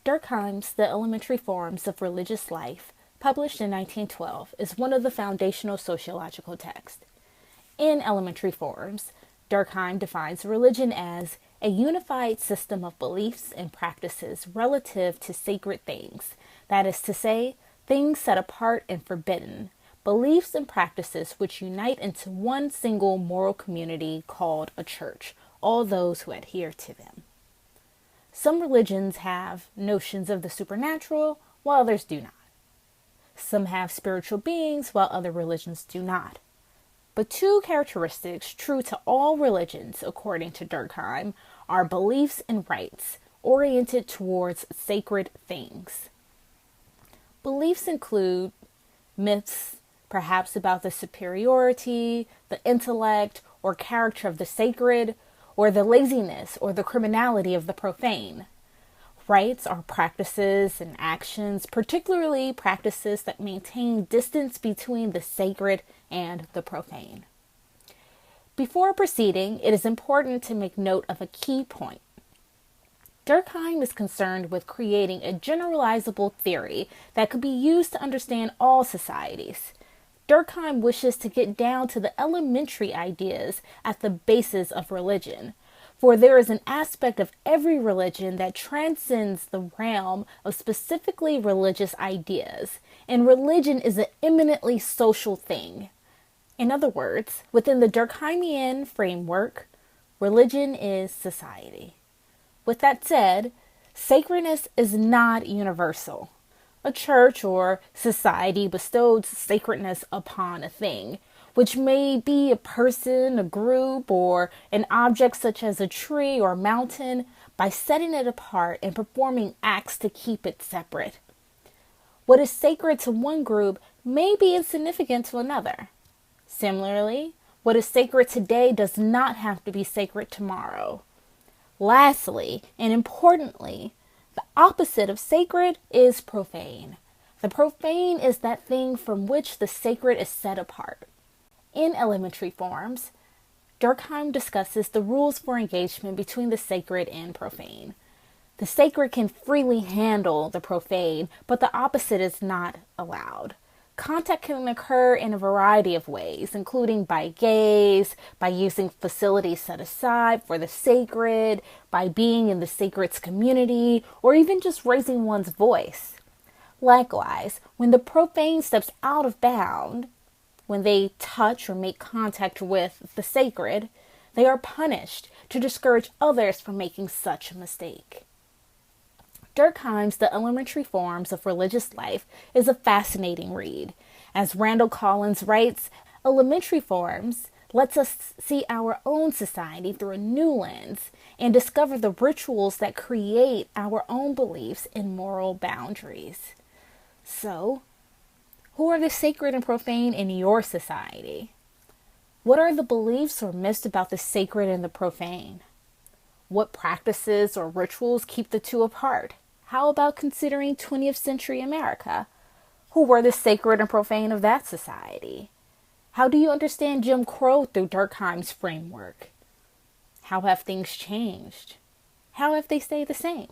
Durkheim's The Elementary Forms of Religious Life, published in 1912, is one of the foundational sociological texts. In Elementary Forms, Durkheim defines religion as a unified system of beliefs and practices relative to sacred things, that is to say, things set apart and forbidden, beliefs and practices which unite into one single moral community called a church, all those who adhere to them. Some religions have notions of the supernatural, while others do not. Some have spiritual beings, while other religions do not. But two characteristics true to all religions, according to Durkheim, are beliefs and rites oriented towards sacred things. Beliefs include myths, perhaps about the superiority, the intellect, or character of the sacred, or the laziness or the criminality of the profane. Rites are practices and actions, particularly practices that maintain distance between the sacred and the profane. Before proceeding, it is important to make note of a key point. Durkheim is concerned with creating a generalizable theory that could be used to understand all societies. Durkheim wishes to get down to the elementary ideas at the basis of religion, for there is an aspect of every religion that transcends the realm of specifically religious ideas, and religion is an eminently social thing. In other words, within the Durkheimian framework, religion is society. With that said, sacredness is not universal. A church or society bestows sacredness upon a thing, which may be a person, a group, or an object such as a tree or mountain, by setting it apart and performing acts to keep it separate. What is sacred to one group may be insignificant to another. Similarly, what is sacred today does not have to be sacred tomorrow. Lastly, and importantly, the opposite of sacred is profane. The profane is that thing from which the sacred is set apart. In Elementary Forms, Durkheim discusses the rules for engagement between the sacred and profane. The sacred can freely handle the profane, but the opposite is not allowed. Contact can occur in a variety of ways, including by gaze, by using facilities set aside for the sacred, by being in the sacred's community, or even just raising one's voice. Likewise, when the profane steps out of bound, when they touch or make contact with the sacred, they are punished to discourage others from making such a mistake. Durkheim's The Elementary Forms of Religious Life is a fascinating read. As Randall Collins writes, Elementary Forms lets us see our own society through a new lens and discover the rituals that create our own beliefs and moral boundaries. So, who are the sacred and profane in your society? What are the beliefs or myths about the sacred and the profane? What practices or rituals keep the two apart? How about considering 20th century America? Who were the sacred and profane of that society? How do you understand Jim Crow through Durkheim's framework? How have things changed? How have they stayed the same?